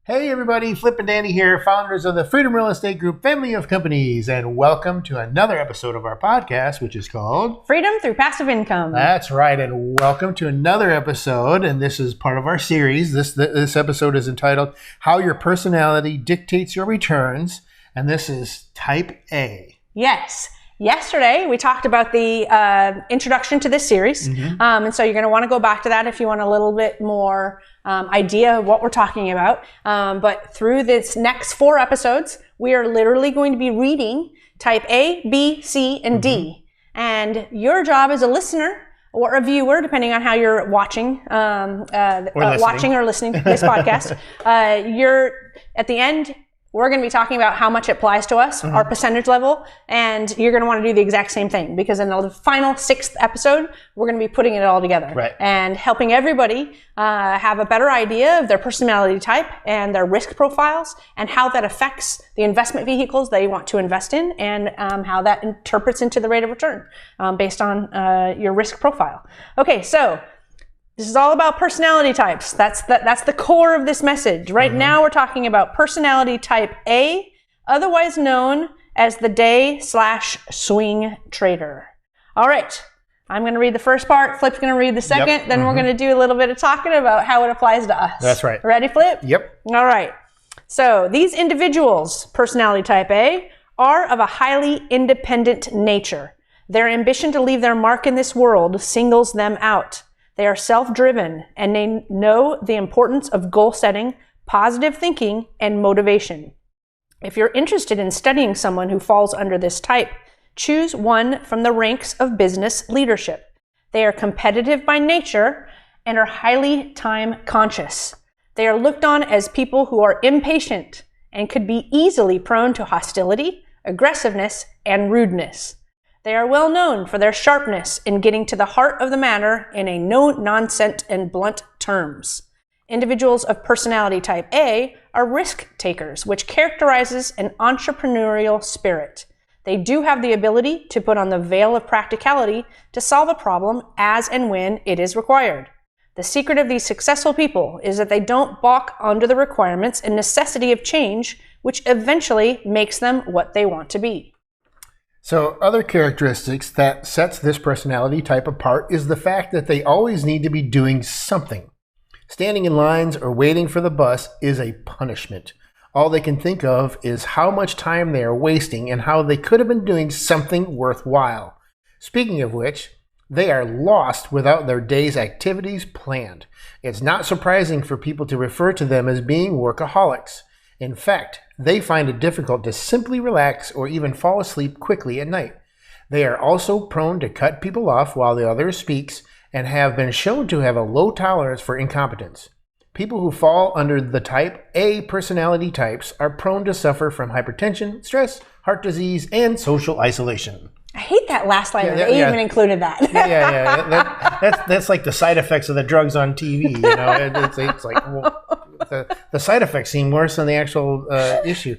Hey everybody, Flip and Danny here, founders of the Freedom Real Estate Group family of companies, and welcome to another episode of our podcast, which is called Freedom Through Passive Income. That's right, and welcome to another episode, and this is part of our series. This episode is entitled How Your Personality Dictates Your Returns, and this is Type A. Yes. Yesterday, we talked about the introduction to this series, and so you're going to want to go back to that if you want a little bit more idea of what we're talking about. But through this next 4 episodes, we are literally going to be reading Type A, B, C, and D. And your job as a listener or a viewer, depending on how you're watching, watching or listening to this podcast, you're at the end. We're going to be talking about how much it applies to us, our percentage level, and you're going to want to do the exact same thing because in the final 6th episode, we're going to be putting it all together and helping everybody have a better idea of their personality type and their risk profiles and how that affects the investment vehicles they want to invest in and how that interprets into the rate of return based on your risk profile. Okay, so this is all about personality types. That's the core of this message. Right now we're talking about personality type A, otherwise known as the day/swing trader. All right, I'm going to read the first part. Flip's going to read the second. Then we're going to do a little bit of talking about how it applies to us. That's right. Ready, Flip? Yep. All right. So these individuals, personality type A, are of a highly independent nature. Their ambition to leave their mark in this world singles them out. They are self-driven and they know the importance of goal setting, positive thinking, and motivation. If you're interested in studying someone who falls under this type, choose one from the ranks of business leadership. They are competitive by nature and are highly time conscious. They are looked on as people who are impatient and could be easily prone to hostility, aggressiveness, and rudeness. They are well known for their sharpness in getting to the heart of the matter in a no-nonsense and blunt terms. Individuals of personality type A are risk takers, which characterizes an entrepreneurial spirit. They do have the ability to put on the veil of practicality to solve a problem as and when it is required. The secret of these successful people is that they don't balk under the requirements and necessity of change, which eventually makes them what they want to be. So other characteristics that sets this personality type apart is the fact that they always need to be doing something. Standing in lines or waiting for the bus is a punishment. All they can think of is how much time they are wasting and how they could have been doing something worthwhile. Speaking of which, they are lost without their day's activities planned. It's not surprising for people to refer to them as being workaholics. In fact, they find it difficult to simply relax or even fall asleep quickly at night. They are also prone to cut people off while the other speaks and have been shown to have a low tolerance for incompetence. People who fall under the type A personality types are prone to suffer from hypertension, stress, heart disease, and social isolation. I hate that last line. They even included that. That's like the side effects of the drugs on TV. You know, it's like the side effects seem worse than the actual issue.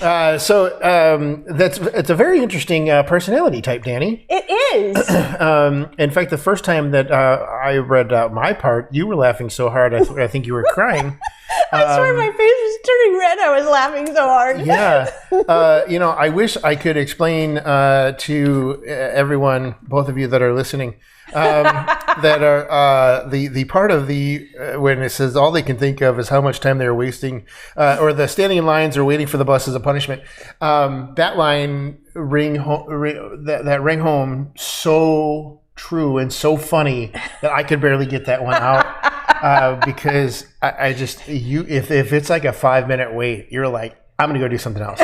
It's a very interesting personality type, Danny. It is. In fact, the first time that I read my part, you were laughing so hard I think you were crying. I swear my face was turning red. I was laughing so hard. Yeah. I wish I could explain to everyone, both of you that are listening, that are the part of the when it says all they can think of is how much time they're wasting, or the standing in lines or waiting for the bus as a punishment. That line rang home so true and so funny that I could barely get that one out because I just if it's like a 5-minute wait, you're like, I'm gonna go do something else.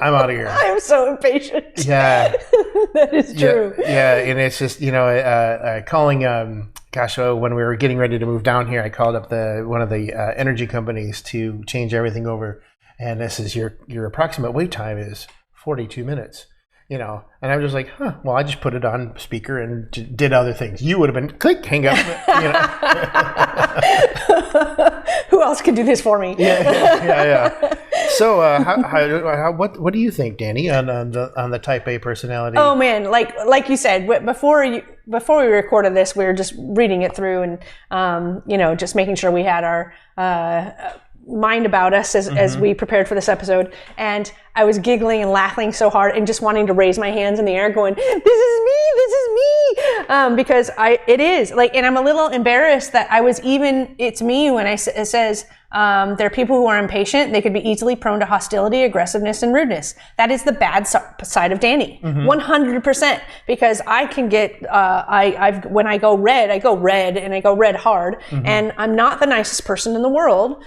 I'm out of here. I am so impatient. Yeah. That is true. Yeah, and it's just, calling, when we were getting ready to move down here, I called up one of the energy companies to change everything over. And this is your approximate wait time is 42 minutes. And I'm just like, well, I just put it on speaker and did other things. You would have been click, hang up. Who else could do this for me? Yeah. So, what do you think, Danny, on the Type A personality? Oh man, like you said, before we recorded this, we were just reading it through and just making sure we had our mind about us as we prepared for this episode. And I was giggling and laughing so hard and just wanting to raise my hands in the air, going, "This is me, because it is like, and I'm a little embarrassed that it's me when it says. There are people who are impatient. They could be easily prone to hostility, aggressiveness, and rudeness. That is the bad side of Danny, 100%. Because I can get, when I go red, and I go red hard, and I'm not the nicest person in the world.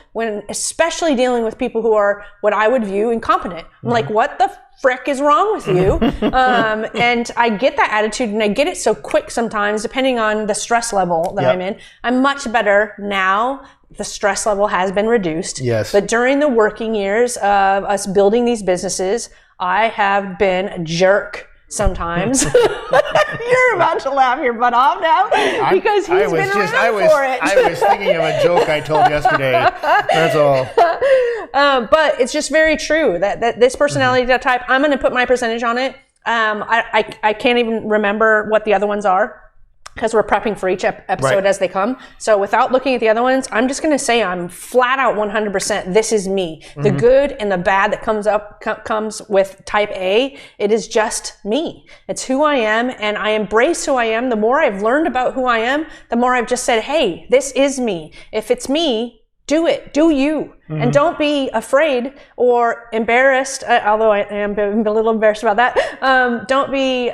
Especially dealing with people who are what I would view incompetent. I'm like, what the frick is wrong with you? And I get that attitude, and I get it so quick sometimes, depending on the stress level that I'm in. I'm much better now. The stress level has been reduced. Yes. But during the working years of us building these businesses, I have been a jerk sometimes. You're about to laugh your butt off now because he's been around for it. I was thinking of a joke I told yesterday. That's all. But it's just very true that this personality type, I'm going to put my percentage on it. I can't even remember what the other ones are, because we're prepping for each episode as they come. So without looking at the other ones, I'm just going to say I'm flat out 100%. This is me. The good and the bad that comes with Type A, it is just me. It's who I am, and I embrace who I am. The more I've learned about who I am, the more I've just said, hey, this is me. If it's me, do it. Do you. And don't be afraid or embarrassed, although I am a little embarrassed about that. Don't be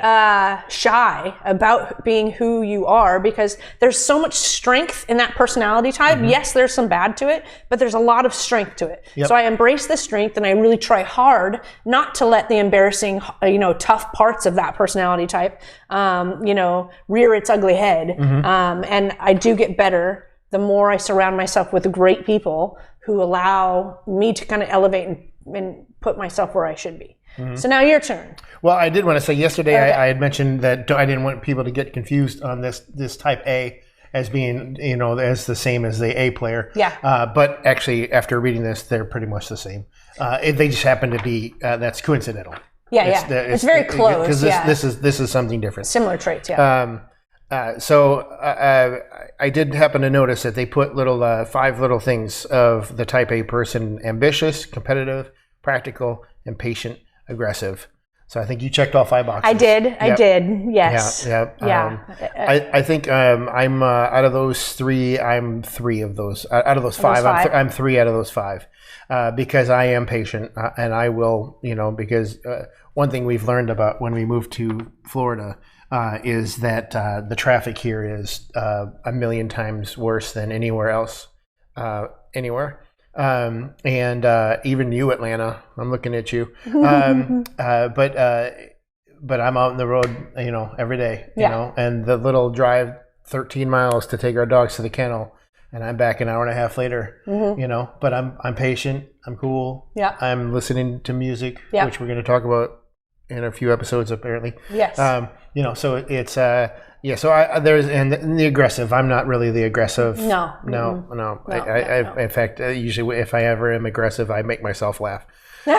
shy about being who you are, because there's so much strength in that personality type. Yes, there's some bad to it, but there's a lot of strength to it. Yep. So I embrace the strength, and I really try hard not to let the embarrassing, tough parts of that personality type, rear its ugly head. And I do get better the more I surround myself with great people who allow me to kind of elevate and put myself where I should be. So now your turn. Well, I did want to say yesterday, I had mentioned that I didn't want people to get confused on this Type A as being, as the same as the A player. Yeah. But actually, after reading this, they're pretty much the same. They just happen to be, that's coincidental. Yeah, it's very close. Because this is something different. Similar traits, yeah. I did happen to notice that they put 5 little things of the Type A person: ambitious, competitive, practical, impatient, aggressive. So I think you checked all 5 boxes. I did. Yes. Yeah. I think I'm out of those 3. I'm 3 of those. Out of those 5, I'm 3 out of those 5 because I am patient and I will. Because one thing we've learned about when we moved to Florida is that the traffic here is 1,000,000 times worse than anywhere else. Anywhere. And even you, Atlanta, I'm looking at you. But I'm out on the road, every day, and the little drive 13 miles to take our dogs to the kennel, and I'm back an hour and a half later, but I'm patient. I'm cool. Yeah. I'm listening to music, which we're going to talk about in a few episodes, apparently. Yes. So it's, so there's, and the aggressive, I'm not really the aggressive. No. In fact, usually if I ever am aggressive, I make myself laugh. But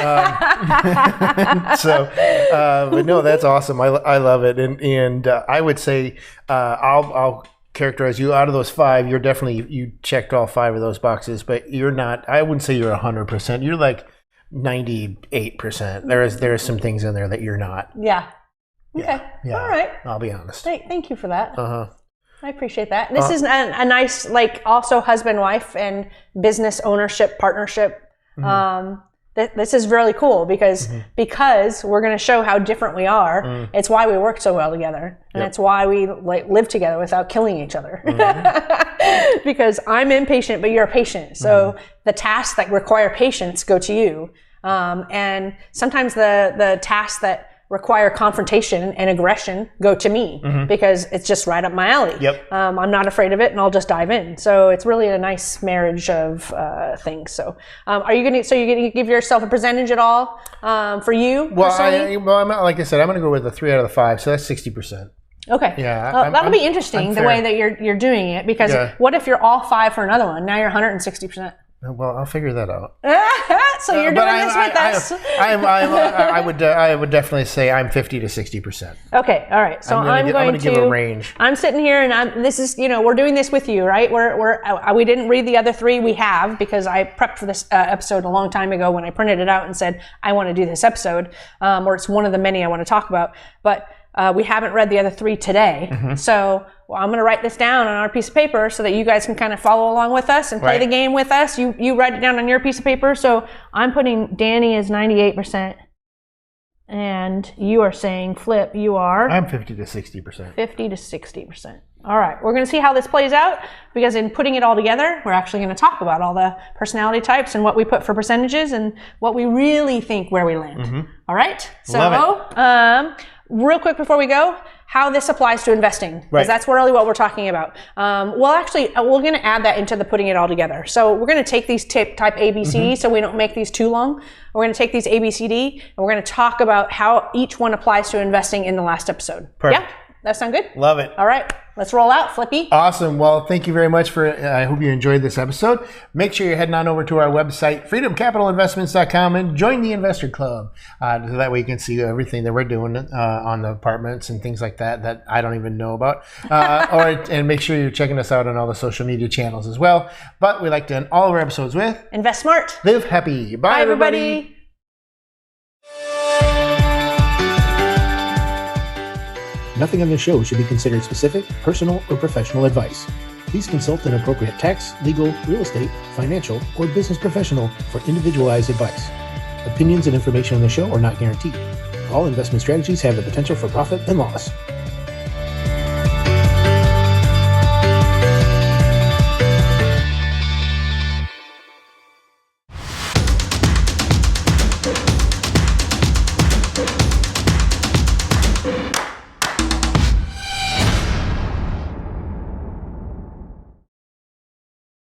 no, that's awesome. I love it. And I would say, I'll characterize you out of those 5. You're definitely, you checked all 5 of those boxes, but you're not, I wouldn't say you're 100%. You're like 98%. There are some things in there that you're not. Yeah. Okay. Yeah. All right. I'll be honest. Thank you for that. I appreciate that. This is a nice, also husband, wife, and business ownership partnership. This is really cool because we're going to show how different we are. It's why we work so well together, and it's why we live together without killing each other. Because I'm impatient, but you're patient. So the tasks that require patience go to you, and sometimes the tasks that require confrontation and aggression go to me because it's just right up my alley. Yep. I'm not afraid of it, and I'll just dive in. So it's really a nice marriage of things. So you're going to give yourself a percentage at all for you? Well, like I said, I'm going to go with a 3 out of the 5. So that's 60%. Okay. Yeah. That'll be interesting the way that you're doing it, because what if you're all 5 for another one? Now you're 160%. Well, I'll figure that out. So you're doing this with us. I would definitely say I'm 50 to 60%. Okay, all right. So I'm going to give a range. I'm sitting here, and this is, we're doing this with you, right? We didn't read the other three. We have, because I prepped for this episode a long time ago when I printed it out and said I want to do this episode, or it's one of the many I want to talk about. But we haven't read the other three today. Mm-hmm. So I'm going to write this down on our piece of paper so that you guys can kind of follow along with us and play the game with us. You write it down on your piece of paper. So I'm putting Danny as 98%. And you are saying, Flip, you are? I'm 50 to 60%. 50 to 60%. All right. We're going to see how this plays out, because in putting it all together, we're actually going to talk about all the personality types and what we put for percentages and what we really think where we land. Mm-hmm. All right? So, real quick before we go, how this applies to investing, because that's really what we're talking about. We're going to add that into the putting it all together. So we're going to take these type ABCD, so we don't make these too long. We're going to take these ABCD, and we're going to talk about how each one applies to investing in the last episode. Perfect. Yeah? That sound good? Love it. All right. Let's roll out, Flippy. Awesome. Well, thank you very much I hope you enjoyed this episode. Make sure you're heading on over to our website, freedomcapitalinvestments.com, and join the Investor Club. So that way you can see everything that we're doing on the apartments and things like that I don't even know about. And make sure you're checking us out on all the social media channels as well. But we like to end all of our episodes with Invest Smart. Live Happy. Bye, everybody. Nothing on this show should be considered specific, personal, or professional advice. Please consult an appropriate tax, legal, real estate, financial, or business professional for individualized advice. Opinions and information on the show are not guaranteed. All investment strategies have the potential for profit and loss.